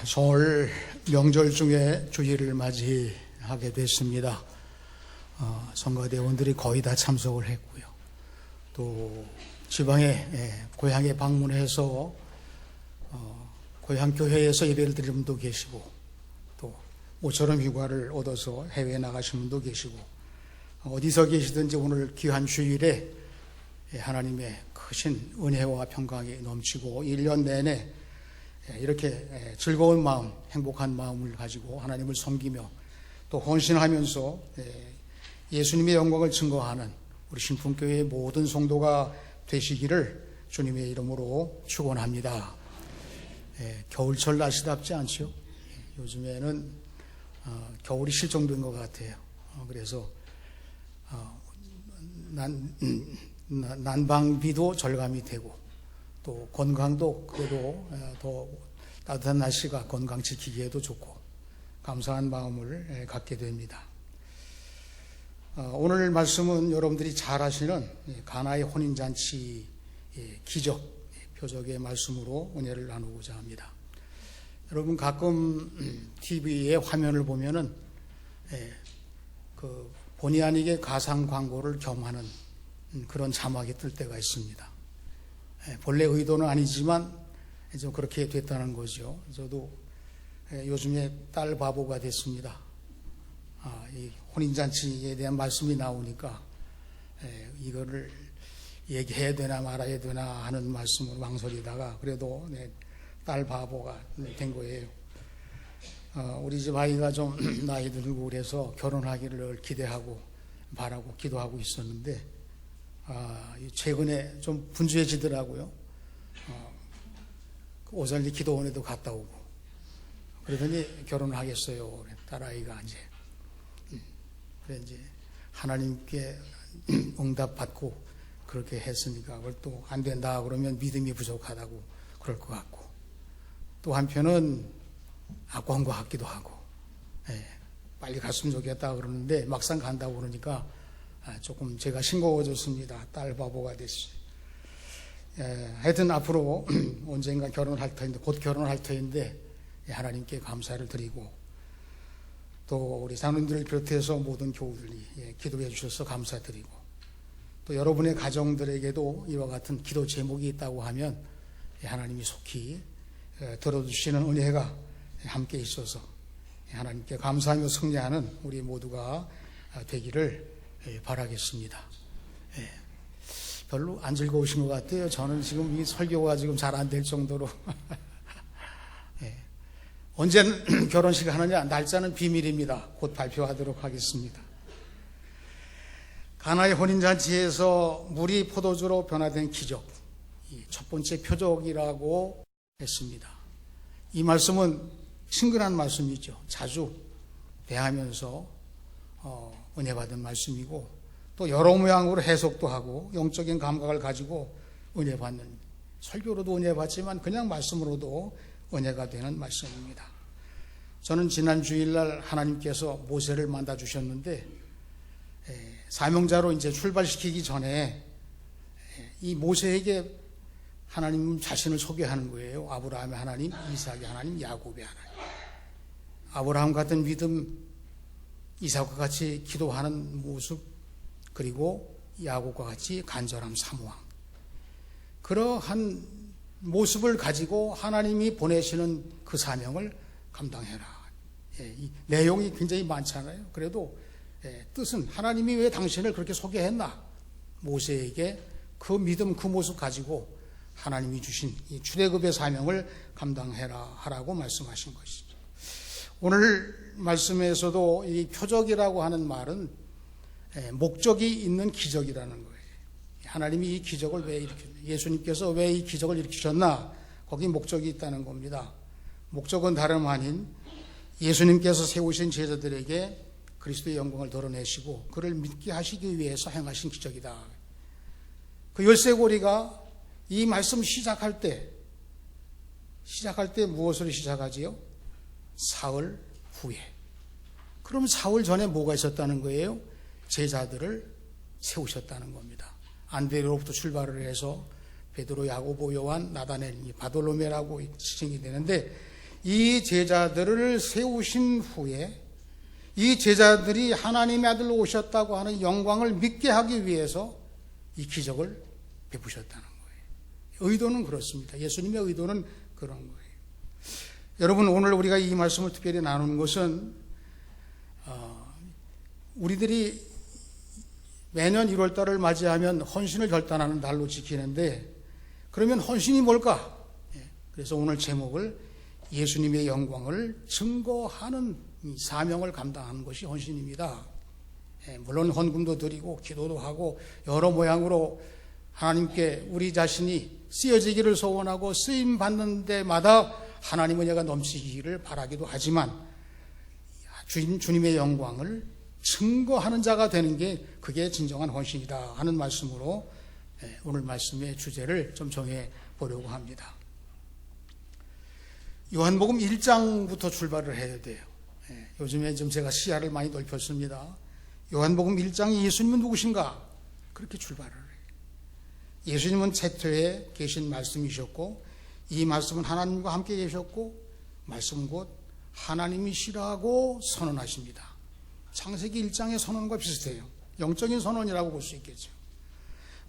설 명절 중에 주일을 맞이하게 됐습니다. 성가대원들이 거의 다 참석을 했고요. 또 지방에 고향에 방문해서 고향 교회에서 예배를 드리는 분도 계시고, 또 모처럼 휴가를 얻어서 해외에 나가신 분도 계시고, 어디서 계시든지 오늘 귀한 주일에 하나님의 크신 은혜와 평강이 넘치고 1년 내내 이렇게 즐거운 마음, 행복한 마음을 가지고 하나님을 섬기며 또 헌신하면서 예수님의 영광을 증거하는 우리 신풍교회의 모든 성도가 되시기를 주님의 이름으로 축원합니다. 겨울철 날씨답지 않죠? 요즘에는 겨울이 실종된 것 같아요. 그래서 난방비도 절감이 되고, 또 건강도 그래도 더 따뜻한 날씨가 건강 지키기에도 좋고 감사한 마음을 갖게 됩니다. 오늘 말씀은 여러분들이 잘 아시는 가나의 혼인잔치 기적, 표적의 말씀으로 은혜를 나누고자 합니다. 여러분 가끔 TV의 화면을 보면은 그 본의 아니게 가상 광고를 겸하는 그런 자막이 뜰 때가 있습니다. 본래 의도는 아니지만 좀 그렇게 됐다는 거죠. 저도 요즘에 딸 바보가 됐습니다. 이 혼인잔치에 대한 말씀이 나오니까 이거를 얘기해야 되나 말아야 되나 하는 말씀을 망설이다가 그래도 딸 바보가 된 거예요. 우리 집 아이가 좀 나이 들고 그래서 결혼하기를 기대하고 바라고 기도하고 있었는데 최근에 좀 분주해지더라고요. 오전리 기도원에도 갔다 오고 그러더니 결혼하겠어요. 딸아이가 이제 하나님께 응답받고 그렇게 했으니까 그걸 또 안 된다 그러면 믿음이 부족하다고 그럴 것 같고, 또 한편은 악한 것 같기도 하고, 빨리 갔으면 좋겠다 그러는데 막상 간다고 그러니까 조금 제가 싱거워졌습니다. 딸 바보가 됐어요. 하여튼 앞으로 언젠가 결혼할 터인데, 곧 결혼할 터인데 하나님께 감사를 드리고, 또 우리 자녀들을 비롯해서 모든 교우들이 기도해 주셔서 감사드리고, 또 여러분의 가정들에게도 이와 같은 기도 제목이 있다고 하면 하나님이 속히 들어주시는 은혜가 함께 있어서 하나님께 감사하며 승리하는 우리 모두가 되기를 바라겠습니다. 별로 안 즐거우신 것 같아요. 저는 지금 이 설교가 지금 잘 안 될 정도로 언제 결혼식 하느냐 날짜는 비밀입니다. 곧 발표하도록 하겠습니다. 가나의 혼인잔치에서 물이 포도주로 변화된 기적, 첫 번째 표적이라고 했습니다. 이 말씀은 친근한 말씀이죠. 자주 대하면서 은혜 받은 말씀이고, 또 여러 모양으로 해석도 하고 영적인 감각을 가지고 은혜 받는, 설교로도 은혜 받지만 그냥 말씀으로도 은혜가 되는 말씀입니다. 저는 지난 주일날 하나님께서 모세를 만나 주셨는데 사명자로 이제 출발시키기 전에 이 모세에게 하나님 자신을 소개하는 거예요. 아브라함의 하나님, 이삭의 하나님, 야곱의 하나님. 아브라함 같은 믿음, 이삭과 같이 기도하는 모습, 그리고 야곱과 같이 간절함, 사모함, 그러한 모습을 가지고 하나님이 보내시는 그 사명을 감당해라. 이 내용이 굉장히 많잖아요. 그래도 뜻은 하나님이 왜 당신을 그렇게 소개했나? 모세에게 그 믿음, 그 모습 가지고 하나님이 주신 이 출애굽의 사명을 감당해라 하라고 말씀하신 것이죠. 오늘 말씀에서도 이 표적이라고 하는 말은 목적이 있는 기적이라는 거예요. 하나님이 이 기적을 왜 일으켰나? 예수님께서 왜 이 기적을 일으키셨나? 거기 목적이 있다는 겁니다. 목적은 다름 아닌 예수님께서 세우신 제자들에게 그리스도의 영광을 드러내시고 그를 믿게 하시기 위해서 행하신 기적이다. 그 열쇠고리가 이 말씀 시작할 때 무엇으로 시작하지요? 사흘 후에. 그럼 사흘 전에 뭐가 있었다는 거예요? 제자들을 세우셨다는 겁니다. 안드레로부터 출발을 해서 베드로, 야고보, 요한, 나다넬, 바돌로메라고 지칭이 되는데 이 제자들을 세우신 후에 이 제자들이 하나님의 아들로 오셨다고 하는 영광을 믿게 하기 위해서 이 기적을 베푸셨다는 거예요. 의도는 그렇습니다. 예수님의 의도는 그런 거예요. 여러분, 오늘 우리가 이 말씀을 특별히 나누는 것은 우리들이 매년 1월달을 맞이하면 헌신을 결단하는 날로 지키는데, 그러면 헌신이 뭘까? 그래서 오늘 제목을 예수님의 영광을 증거하는 사명을 감당하는 것이 헌신입니다. 물론 헌금도 드리고 기도도 하고 여러 모양으로 하나님께 우리 자신이 쓰여지기를 소원하고 쓰임 받는 데마다 하나님의 은혜가 넘치기를 바라기도 하지만, 주님의 영광을 증거하는 자가 되는 게 그게 진정한 헌신이다 하는 말씀으로 오늘 말씀의 주제를 좀 정해 보려고 합니다. 요한복음 1장부터 출발을 해야 돼요. 요즘에 좀 제가 시야를 많이 넓혔습니다. 요한복음 1장이 예수님은 누구신가? 그렇게 출발을 해요. 예수님은 태초에 계신 말씀이셨고, 이 말씀은 하나님과 함께 계셨고, 말씀은 곧 하나님이시라고 선언하십니다. 창세기 1장의 선언과 비슷해요. 영적인 선언이라고 볼 수 있겠죠.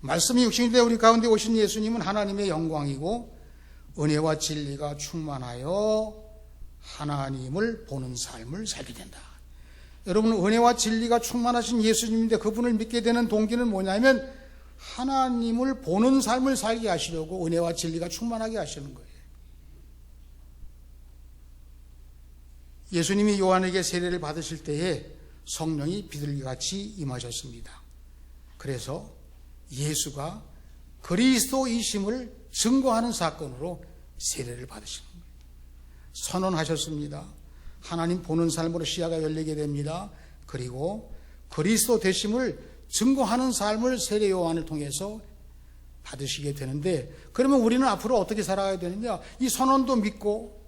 말씀이 육신이 되어 우리 가운데 오신 예수님은 하나님의 영광이고 은혜와 진리가 충만하여 하나님을 보는 삶을 살게 된다. 여러분, 은혜와 진리가 충만하신 예수님인데 그분을 믿게 되는 동기는 뭐냐면 하나님을 보는 삶을 살게 하시려고 은혜와 진리가 충만하게 하시는 거예요. 예수님이 요한에게 세례를 받으실 때에 성령이 비둘기같이 임하셨습니다. 그래서 예수가 그리스도이심을 증거하는 사건으로 세례를 받으시는 거예요. 선언하셨습니다. 하나님 보는 삶으로 시야가 열리게 됩니다. 그리고 그리스도 되심을 증거하는 삶을 세례 요한을 통해서 받으시게 되는데, 그러면 우리는 앞으로 어떻게 살아가야 되느냐? 이 선언도 믿고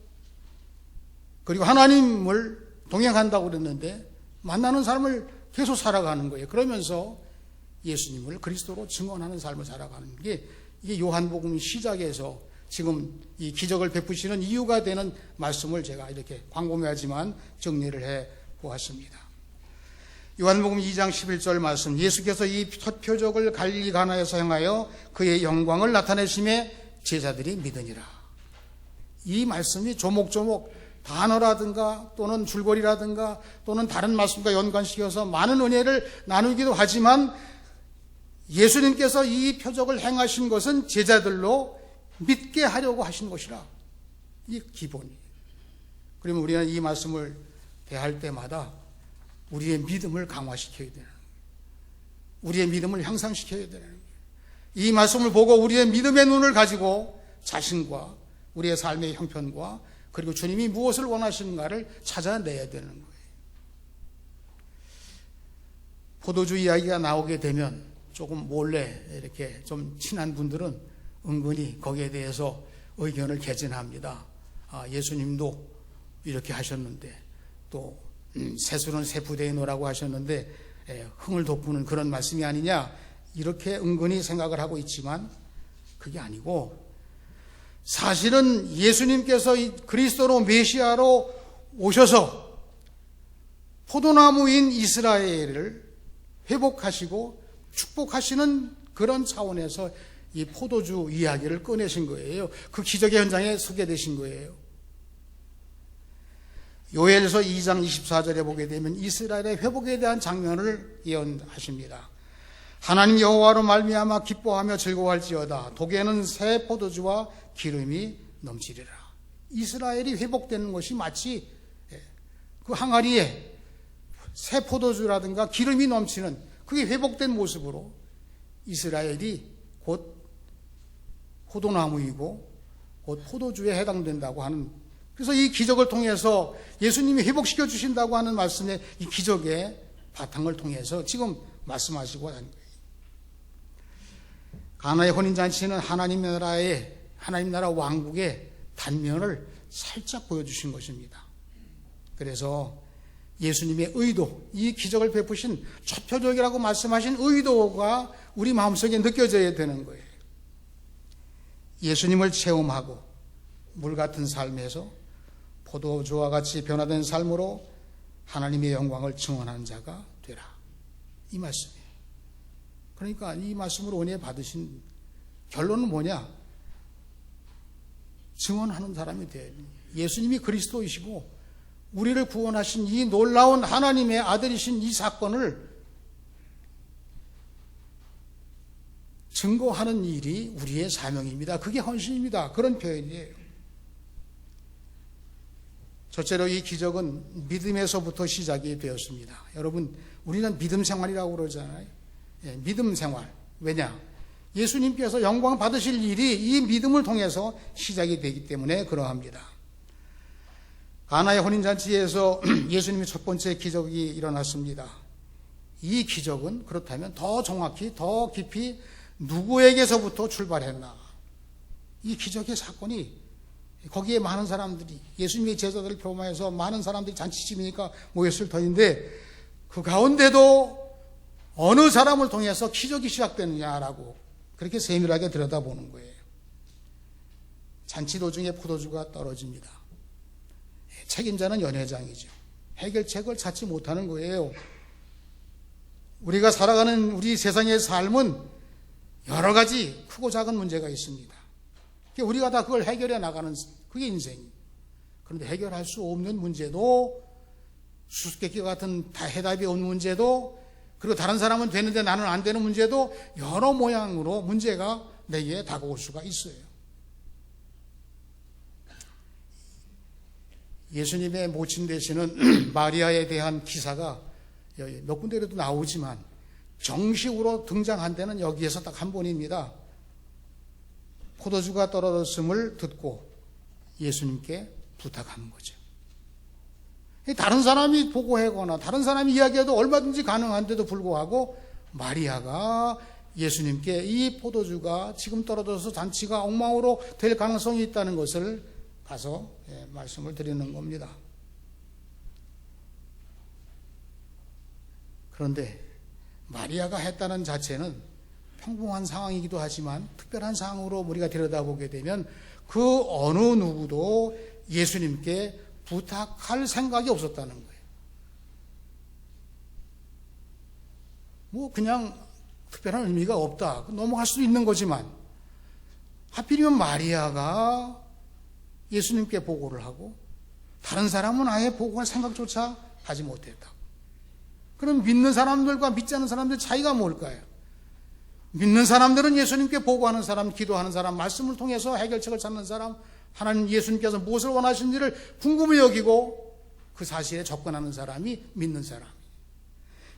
그리고 하나님을 동행한다고 그랬는데 만나는 삶을 계속 살아가는 거예요. 그러면서 예수님을 그리스도로 증언하는 삶을 살아가는 게 이게 요한복음 시작에서 지금 이 기적을 베푸시는 이유가 되는 말씀을 제가 이렇게 광범위하지만 정리를 해 보았습니다. 요한복음 2장 11절 말씀, 예수께서 이 첫 표적을 갈릴리 가나에서 행하여 그의 영광을 나타내심에 제자들이 믿으니라. 이 말씀이 조목조목 단어라든가 또는 줄거리라든가 또는 다른 말씀과 연관시켜서 많은 은혜를 나누기도 하지만, 예수님께서 이 표적을 행하신 것은 제자들로 믿게 하려고 하신 것이라. 이 기본이에요. 그러면 우리는 이 말씀을 대할 때마다 우리의 믿음을 강화시켜야 되는 거예요. 우리의 믿음을 향상시켜야 되는 거예요. 이 말씀을 보고 우리의 믿음의 눈을 가지고 자신과 우리의 삶의 형편과 그리고 주님이 무엇을 원하시는가를 찾아내야 되는 거예요. 포도주 이야기가 나오게 되면 조금 몰래 이렇게 좀 친한 분들은 은근히 거기에 대해서 의견을 개진합니다. 예수님도 이렇게 하셨는데, 또 세술은 세 부대에 놓으라고 하셨는데 흥을 돋구는 그런 말씀이 아니냐, 이렇게 은근히 생각을 하고 있지만 그게 아니고, 사실은 예수님께서 그리스도로 메시아로 오셔서 포도나무인 이스라엘을 회복하시고 축복하시는 그런 차원에서 이 포도주 이야기를 꺼내신 거예요. 그 기적의 현장에 서게 되신 거예요. 요엘서 2장 24절에 보게 되면 이스라엘의 회복에 대한 장면을 예언하십니다. 하나님 여호와로 말미암아 기뻐하며 즐거워할지어다. 독에는 새 포도주와 기름이 넘치리라. 이스라엘이 회복되는 것이 마치 그 항아리에 새 포도주라든가 기름이 넘치는 그게 회복된 모습으로 이스라엘이 곧 포도나무이고 곧 포도주에 해당된다고 하는, 그래서 이 기적을 통해서 예수님이 회복시켜 주신다고 하는 말씀의 이 기적의 바탕을 통해서 지금 말씀하시고 하는 거예요. 가나의 혼인잔치는 하나님 나라 왕국의 단면을 살짝 보여주신 것입니다. 그래서 예수님의 의도, 이 기적을 베푸신 첫 표적이라고 말씀하신 의도가 우리 마음속에 느껴져야 되는 거예요. 예수님을 체험하고 물 같은 삶에서 포도주와 같이 변화된 삶으로 하나님의 영광을 증언하는 자가 되라. 이 말씀이에요. 그러니까 이 말씀으로 은혜 받으신 결론은 뭐냐? 증언하는 사람이 돼야 돼요. 예수님이 그리스도이시고 우리를 구원하신 이 놀라운 하나님의 아들이신 이 사건을 증거하는 일이 우리의 사명입니다. 그게 헌신입니다. 그런 표현이에요. 첫째로 이 기적은 믿음에서부터 시작이 되었습니다. 여러분, 우리는 믿음 생활이라고 그러잖아요. 믿음 생활. 왜냐? 예수님께서 영광 받으실 일이 이 믿음을 통해서 시작이 되기 때문에 그러합니다. 가나의 혼인잔치에서 예수님의 첫 번째 기적이 일어났습니다. 이 기적은 그렇다면 더 정확히, 더 깊이 누구에게서부터 출발했나? 이 기적의 사건이 거기에 많은 사람들이, 예수님의 제자들을 포함해서 많은 사람들이 잔치집이니까 모였을 터인데, 그 가운데도 어느 사람을 통해서 기적이 시작되느냐라고 그렇게 세밀하게 들여다보는 거예요. 잔치 도중에 포도주가 떨어집니다. 책임자는 연회장이죠. 해결책을 찾지 못하는 거예요. 우리가 살아가는 우리 세상의 삶은 여러 가지 크고 작은 문제가 있습니다. 우리가 다 그걸 해결해 나가는 그게 인생이에요. 그런데 해결할 수 없는 문제도, 수수께끼 같은 다 해답이 없는 문제도, 그리고 다른 사람은 되는데 나는 안 되는 문제도 여러 모양으로 문제가 내게 다가올 수가 있어요. 예수님의 모친 되시는 마리아에 대한 기사가 몇 군데라도 나오지만 정식으로 등장한 데는 여기에서 딱 한 번입니다. 포도주가 떨어졌음을 듣고 예수님께 부탁하는 거죠. 다른 사람이 보고하거나 다른 사람이 이야기해도 얼마든지 가능한데도 불구하고 마리아가 예수님께 이 포도주가 지금 떨어져서 잔치가 엉망으로 될 가능성이 있다는 것을 가서 말씀을 드리는 겁니다. 그런데 마리아가 했다는 자체는 평범한 상황이기도 하지만 특별한 상황으로 우리가 들여다보게 되면 그 어느 누구도 예수님께 부탁할 생각이 없었다는 거예요. 그냥 특별한 의미가 없다. 넘어갈 수도 있는 거지만 하필이면 마리아가 예수님께 보고를 하고 다른 사람은 아예 보고할 생각조차 하지 못했다. 그럼 믿는 사람들과 믿지 않는 사람들 차이가 뭘까요? 믿는 사람들은 예수님께 보고하는 사람, 기도하는 사람, 말씀을 통해서 해결책을 찾는 사람, 하나님 예수님께서 무엇을 원하시는지를 궁금히 여기고 그 사실에 접근하는 사람이 믿는 사람.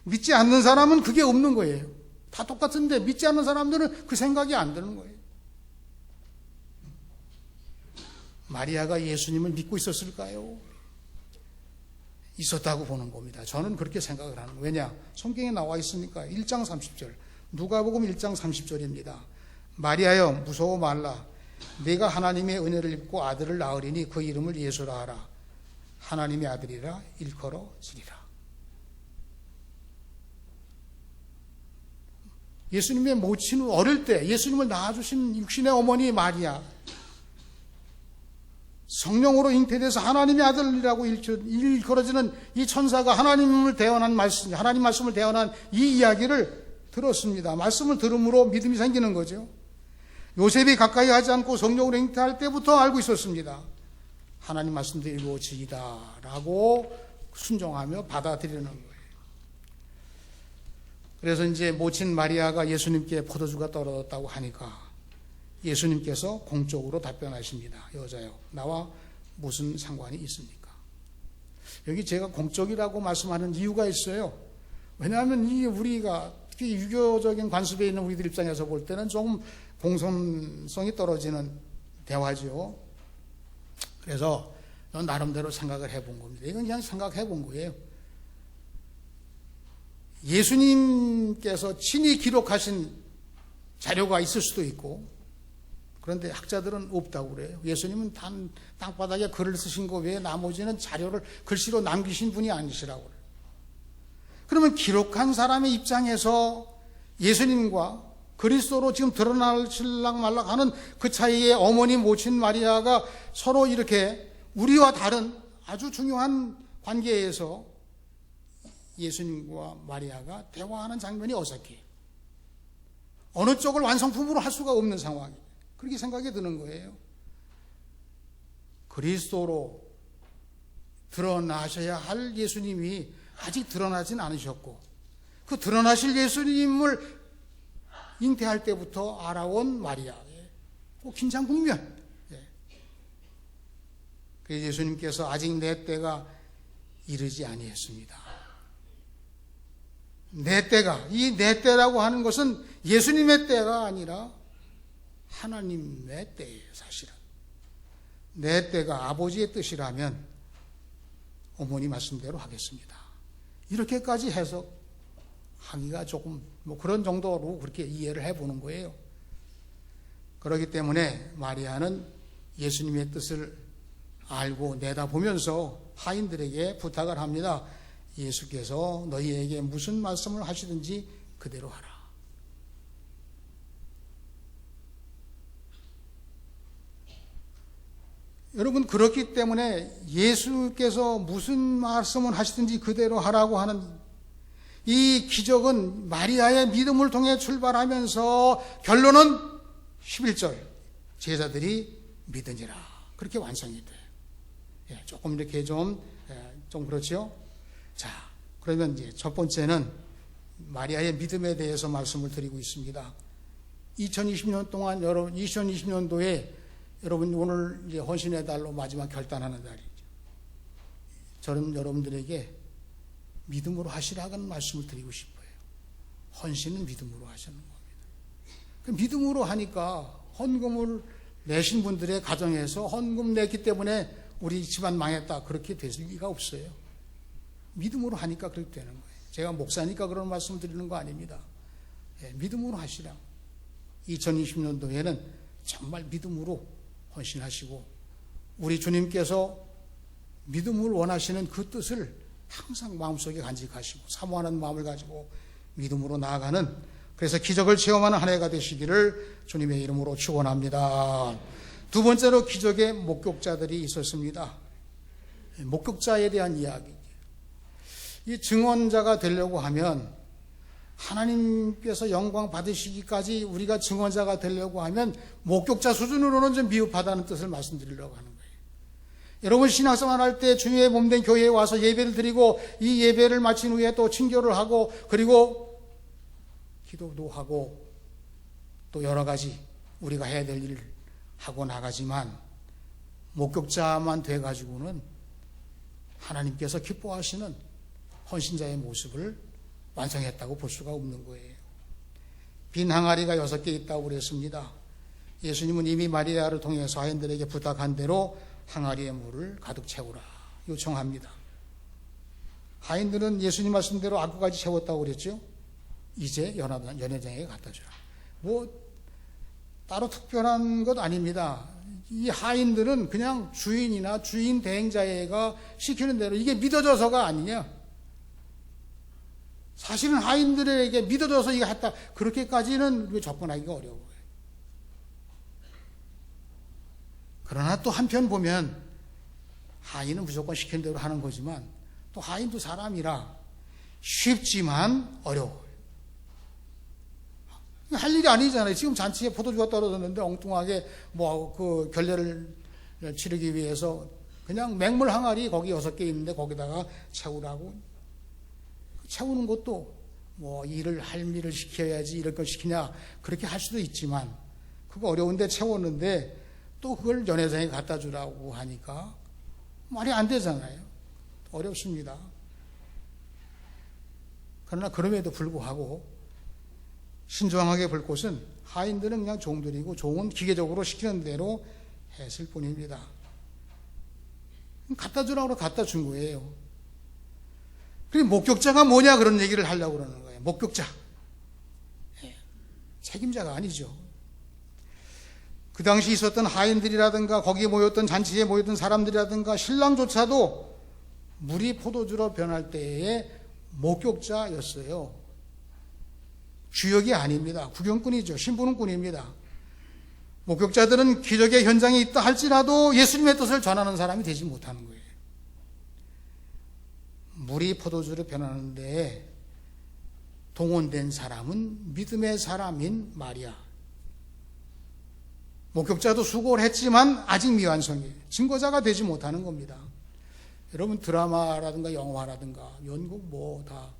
믿지 않는 사람은 그게 없는 거예요. 다 똑같은데 믿지 않는 사람들은 그 생각이 안 드는 거예요. 마리아가 예수님을 믿고 있었을까요? 있었다고 보는 겁니다. 저는 그렇게 생각을 하는 거예요. 왜냐? 성경에 나와 있으니까 1장 30절. 누가복음 1장 30절입니다. 마리아여 무서워 말라. 내가 하나님의 은혜를 입고 아들을 낳으리니 그 이름을 예수라 하라. 하나님의 아들이라 일컬어지리라. 예수님의 모친은 어릴 때 예수님을 낳아주신 육신의 어머니 마리아, 성령으로 잉태돼서 하나님의 아들이라고 일컬어지는 이 천사가 하나님 말씀을 대언한 이 이야기를 들었습니다. 말씀을 들음으로 믿음이 생기는 거죠. 요셉이 가까이 하지 않고 성령으로 잉태할 때부터 알고 있었습니다. 하나님 말씀도 이루어지이다 라고 순종하며 받아들이는 거예요. 그래서 이제 모친 마리아가 예수님께 포도주가 떨어졌다고 하니까 예수님께서 공적으로 답변하십니다. 여자여, 나와 무슨 상관이 있습니까? 여기 제가 공적이라고 말씀하는 이유가 있어요. 왜냐하면 이 우리가 특히 유교적인 관습에 있는 우리들 입장에서 볼 때는 조금 공손성이 떨어지는 대화죠. 그래서 나름대로 생각을 해본 겁니다. 이건 그냥 생각해 본 거예요. 예수님께서 친히 기록하신 자료가 있을 수도 있고, 그런데 학자들은 없다고 그래요. 예수님은 단 땅바닥에 글을 쓰신 거 외에 나머지는 자료를 글씨로 남기신 분이 아니시라고 그래요. 그러면 기록한 사람의 입장에서 예수님과 그리스도로 지금 드러날실락 말락 하는 그 차이에 어머니 모친 마리아가 서로 이렇게 우리와 다른 아주 중요한 관계에서 예수님과 마리아가 대화하는 장면이 어색해요. 어느 쪽을 완성품으로 할 수가 없는 상황이에요. 그렇게 생각이 드는 거예요. 그리스도로 드러나셔야 할 예수님이 아직 드러나진 않으셨고, 그 드러나실 예수님을 잉태할 때부터 알아온 마리아의 그 긴장 국면. 그래서 예수님께서 아직 내 때가 이르지 아니했습니다. 내 때가, 이 내 때라고 하는 것은 예수님의 때가 아니라 하나님의 때예요, 사실은. 내 때가 아버지의 뜻이라면 어머니 말씀대로 하겠습니다. 이렇게까지 해석하기가 조금 그런 정도로 그렇게 이해를 해보는 거예요. 그렇기 때문에 마리아는 예수님의 뜻을 알고 내다보면서 하인들에게 부탁을 합니다. 예수께서 너희에게 무슨 말씀을 하시든지 그대로 하라. 여러분, 그렇기 때문에 예수께서 무슨 말씀을 하시든지 그대로 하라고 하는 이 기적은 마리아의 믿음을 통해 출발하면서 결론은 11절 제자들이 믿으니라, 그렇게 완성이 돼요. 조금 이렇게 좀 그렇죠. 자, 그러면 이제 첫 번째는 마리아의 믿음에 대해서 말씀을 드리고 있습니다. 2020년 동안 2020년도에 여러분, 오늘 이제 헌신의 달로 마지막 결단하는 달이죠. 저는 여러분들에게 믿음으로 하시라는 말씀을 드리고 싶어요. 헌신은 믿음으로 하시는 겁니다. 그 믿음으로 하니까 헌금을 내신 분들의 가정에서 헌금 냈기 때문에 우리 집안 망했다, 그렇게 될 리가 없어요. 믿음으로 하니까 그렇게 되는 거예요. 제가 목사니까 그런 말씀 드리는 거 아닙니다. 믿음으로 하시라. 2020년도에는 정말 믿음으로 헌신하시고, 우리 주님께서 믿음을 원하시는 그 뜻을 항상 마음속에 간직하시고 사모하는 마음을 가지고 믿음으로 나아가는, 그래서 기적을 체험하는 한 해가 되시기를 주님의 이름으로 축원합니다. 두 번째로 기적의 목격자들이 있었습니다. 목격자에 대한 이야기. 이 증언자가 되려고 하면, 하나님께서 영광 받으시기까지 우리가 증언자가 되려고 하면 목격자 수준으로는 좀 미흡하다는 뜻을 말씀드리려고 하는 거예요. 여러분, 신앙생활 할 때 주님의 몸된 교회에 와서 예배를 드리고, 이 예배를 마친 후에 또 친교를 하고, 그리고 기도도 하고, 또 여러 가지 우리가 해야 될 일을 하고 나가지만, 목격자만 돼가지고는 하나님께서 기뻐하시는 헌신자의 모습을 완성했다고 볼 수가 없는 거예요. 빈 항아리가 6개 있다고 그랬습니다. 예수님은 이미 마리아를 통해서 하인들에게 부탁한 대로 항아리의 물을 가득 채우라 요청합니다. 하인들은 예수님 말씀대로 아구까지 채웠다고 그랬죠. 이제 연회장에게 갖다 주라. 따로 특별한 것 아닙니다. 이 하인들은 그냥 주인이나 주인 대행자가 시키는 대로, 이게 믿어져서가 아니냐. 사실은 하인들에게 믿어져서 이거 했다, 그렇게까지는 접근하기가 어려워요. 그러나 또 한편 보면 하인은 무조건 시키는 대로 하는 거지만, 또 하인도 사람이라 쉽지만 어려워요. 할 일이 아니잖아요. 지금 잔치에 포도주가 떨어졌는데 엉뚱하게 그 결례를 치르기 위해서 그냥 맹물 항아리 거기 6개 있는데 거기다가 채우라고. 채우는 것도 일을 할미를 시켜야지 이런 걸 시키냐, 그렇게 할 수도 있지만, 그거 어려운데 채웠는데 또 그걸 연회장에 갖다 주라고 하니까 말이 안 되잖아요. 어렵습니다. 그러나 그럼에도 불구하고 신중하게 볼 것은, 하인들은 그냥 종들이고 종은 기계적으로 시키는 대로 했을 뿐입니다. 갖다 주라고 갖다 준 거예요. 그리고 목격자가 뭐냐, 그런 얘기를 하려고 그러는 거예요. 목격자. 책임자가 아니죠. 그 당시 있었던 하인들이라든가 거기에 모였던, 잔치에 모였던 사람들이라든가 신랑조차도 물이 포도주로 변할 때의 목격자였어요. 주역이 아닙니다. 구경꾼이죠. 신부는꾼입니다. 목격자들은 기적의 현장에 있다 할지라도 예수님의 뜻을 전하는 사람이 되지 못하는 거예요. 물이 포도주로 변하는데 동원된 사람은 믿음의 사람인 마리아. 목격자도 수고를 했지만 아직 미완성이에요. 증거자가 되지 못하는 겁니다. 여러분 드라마라든가 영화라든가 연극 다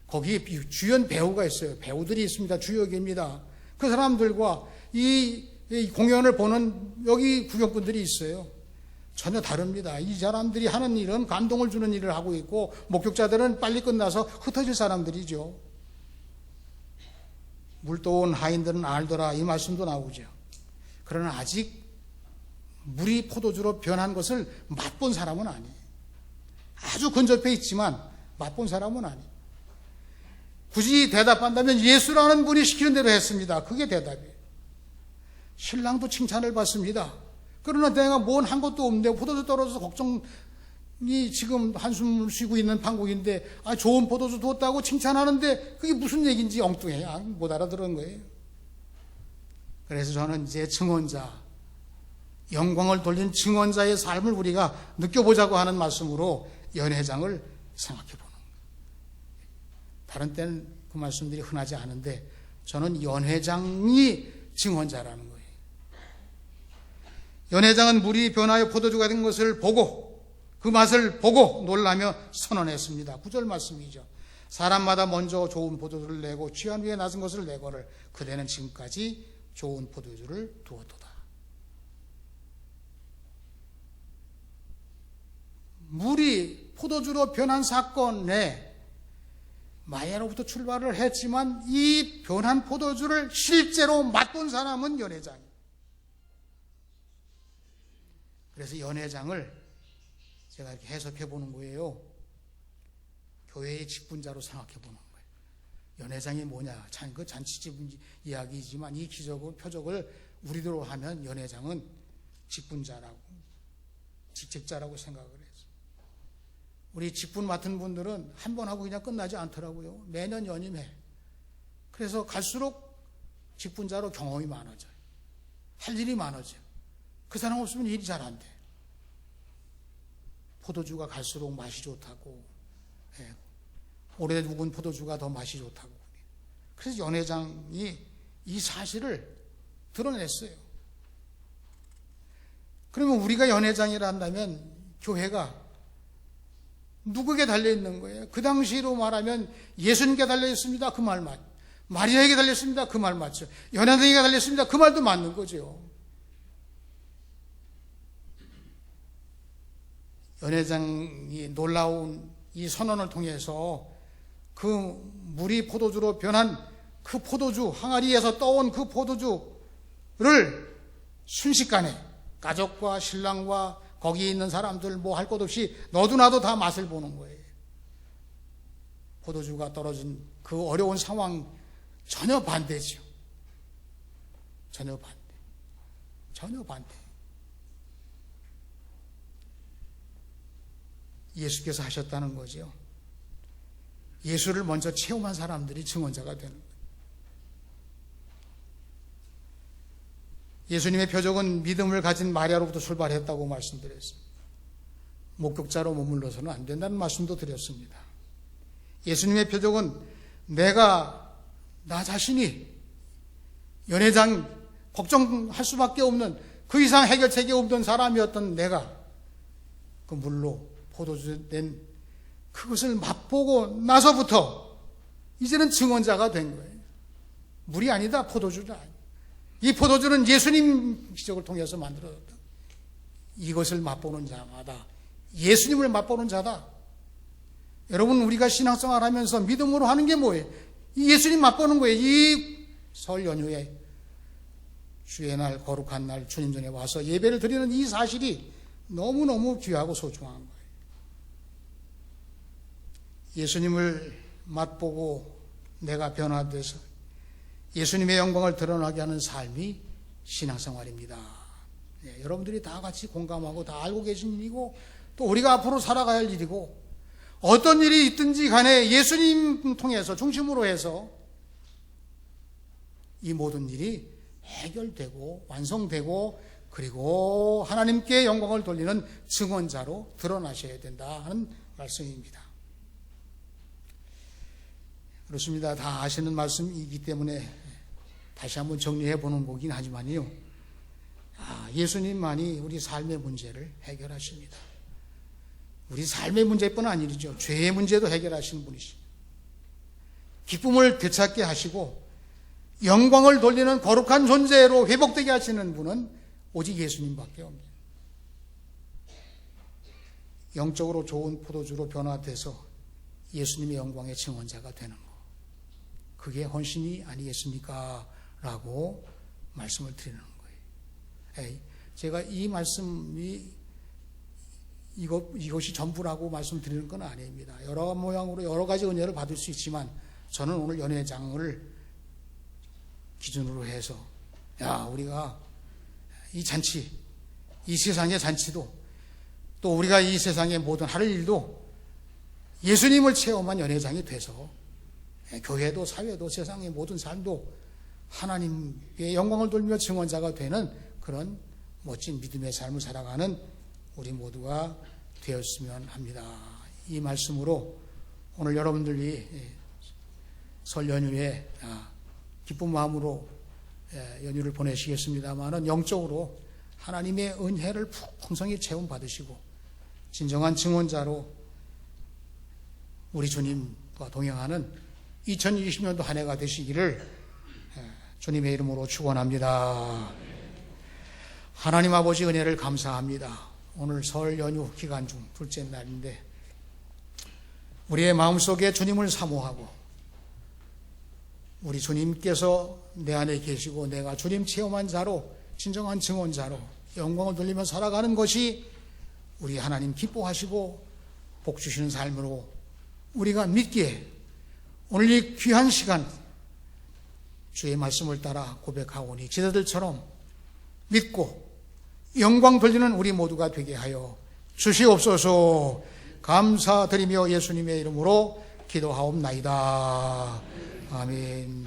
거기에 주연 배우가 있어요. 배우들이 있습니다. 주역입니다. 그 사람들과 이 공연을 보는 여기 구경꾼들이 있어요. 전혀 다릅니다. 이 사람들이 하는 일은 감동을 주는 일을 하고 있고 목격자들은 빨리 끝나서 흩어질 사람들이죠. 물도온 하인들은 알더라 이 말씀도 나오죠. 그러나 아직 물이 포도주로 변한 것을 맛본 사람은 아니에요. 아주 근접해 있지만 맛본 사람은 아니에요. 굳이 대답한다면 예수라는 분이 시키는 대로 했습니다. 그게 대답이에요. 신랑도 칭찬을 받습니다. 그러나 내가 뭔 한 것도 없는데 포도주 떨어져서 걱정이 지금 한숨을 쉬고 있는 판국인데 좋은 포도주 두었다고 칭찬하는데 그게 무슨 얘기인지 엉뚱해요. 못 알아들은 거예요. 그래서 저는 이제 증언자, 영광을 돌린 증언자의 삶을 우리가 느껴보자고 하는 말씀으로 연회장을 생각해 보는 거예요. 다른 때는 그 말씀들이 흔하지 않은데 저는 연회장이 증언자라는 거예요. 연회장은 물이 변하여 포도주가 된 것을 보고 그 맛을 보고 놀라며 선언했습니다. 9절 말씀이죠. 사람마다 먼저 좋은 포도주를 내고 취한 후에 낮은 것을 내거를 그대는 지금까지 좋은 포도주를 두었도다. 물이 포도주로 변한 사건에 마리아로부터 출발을 했지만 이 변한 포도주를 실제로 맛본 사람은 연회장이에요. 그래서 연회장을 제가 이렇게 해석해 보는 거예요. 교회의 직분자로 생각해 보는 거예요. 연회장이 뭐냐? 그 잔치집 이야기이지만 이 기적을 표적을 우리대로 하면 연회장은 직분자라고, 직책자라고 생각을 해요. 우리 직분 맡은 분들은 한 번 하고 그냥 끝나지 않더라고요. 매년 연임해. 그래서 갈수록 직분자로 경험이 많아져요. 할 일이 많아져요. 그 사람 없으면 일이 잘 안 돼. 포도주가 갈수록 맛이 좋다고, 오래 묵은 포도주가 더 맛이 좋다고. 그래서 연회장이 이 사실을 드러냈어요. 그러면 우리가 연회장이라 한다면 교회가 누구에게 달려있는 거예요? 그 당시로 말하면 예수님께 달려있습니다. 그 말 맞죠. 마리아에게 달려있습니다. 그 말 맞죠. 연회장에게 달려있습니다. 그 말도 맞는 거죠. 연회장이 놀라운 이 선언을 통해서 그 물이 포도주로 변한 그 포도주, 항아리에서 떠온 그 포도주를 순식간에 가족과 신랑과 거기에 있는 사람들 뭐 할 것 없이 너도 나도 다 맛을 보는 거예요. 포도주가 떨어진 그 어려운 상황 전혀 반대죠. 전혀 반대. 전혀 반대. 예수께서 하셨다는 거죠. 예수를 먼저 체험한 사람들이 증언자가 되는 거예요. 예수님의 표적은 믿음을 가진 마리아로부터 출발했다고 말씀드렸습니다. 목격자로 머물러서는 안 된다는 말씀도 드렸습니다. 예수님의 표적은 나 자신이 연회장 걱정할 수밖에 없는 그 이상 해결책이 없던 사람이었던 내가 그 물로 포도주 낸 그것을 맛보고 나서부터 이제는 증언자가 된 거예요. 물이 아니다, 포도주다. 이 포도주는 예수님 기적을 통해서 만들어졌다. 이것을 맛보는 자마다 예수님을 맛보는 자다. 여러분, 우리가 신앙생활 하면서 믿음으로 하는 게 뭐예요? 이 예수님 맛보는 거예요. 이 설 연휴에 주의 날, 거룩한 날 주님 전에 와서 예배를 드리는 이 사실이 너무너무 귀하고 소중한 거예요. 예수님을 맛보고 내가 변화돼서 예수님의 영광을 드러나게 하는 삶이 신앙생활입니다. 네, 여러분들이 다 같이 공감하고 다 알고 계신 일이고 또 우리가 앞으로 살아가야 할 일이고 어떤 일이 있든지 간에 예수님 통해서 중심으로 해서 이 모든 일이 해결되고 완성되고 그리고 하나님께 영광을 돌리는 증언자로 드러나셔야 된다 하는 말씀입니다. 그렇습니다. 다 아시는 말씀이기 때문에 다시 한번 정리해 보는 거긴 하지만요. 예수님만이 우리 삶의 문제를 해결하십니다. 우리 삶의 문제뿐 아니죠. 죄의 문제도 해결하시는 분이십니다. 기쁨을 되찾게 하시고 영광을 돌리는 거룩한 존재로 회복되게 하시는 분은 오직 예수님밖에 없습니다. 영적으로 좋은 포도주로 변화돼서 예수님의 영광의 증언자가 되는 것, 그게 헌신이 아니겠습니까? 라고 말씀을 드리는 거예요. 제가 이 말씀이 이것이 전부라고 말씀드리는 건 아닙니다. 여러 모양으로 여러 가지 은혜를 받을 수 있지만 저는 오늘 연회장을 기준으로 해서 우리가 이 잔치, 이 세상의 잔치도 또 우리가 이 세상의 모든 할 일도 예수님을 체험한 연회장이 돼서 교회도 사회도 세상의 모든 삶도 하나님의 영광을 돌며 증언자가 되는 그런 멋진 믿음의 삶을 살아가는 우리 모두가 되었으면 합니다. 이 말씀으로 오늘 여러분들이 설 연휴에 기쁜 마음으로 연휴를 보내시겠습니다만은 영적으로 하나님의 은혜를 풍성히 체험받으시고 진정한 증언자로 우리 주님과 동행하는 2020년도 한 해가 되시기를 주님의 이름으로 축원합니다. 하나님 아버지 은혜를 감사합니다. 오늘 설 연휴 기간 중 둘째 날인데 우리의 마음속에 주님을 사모하고 우리 주님께서 내 안에 계시고 내가 주님 체험한 자로 진정한 증언자로 영광을 돌리며 살아가는 것이 우리 하나님 기뻐하시고 복 주시는 삶으로 우리가 믿기에 오늘 이 귀한 시간 주의 말씀을 따라 고백하오니 제자들처럼 믿고 영광 돌리는 우리 모두가 되게 하여 주시옵소서. 감사드리며 예수님의 이름으로 기도하옵나이다. 아멘.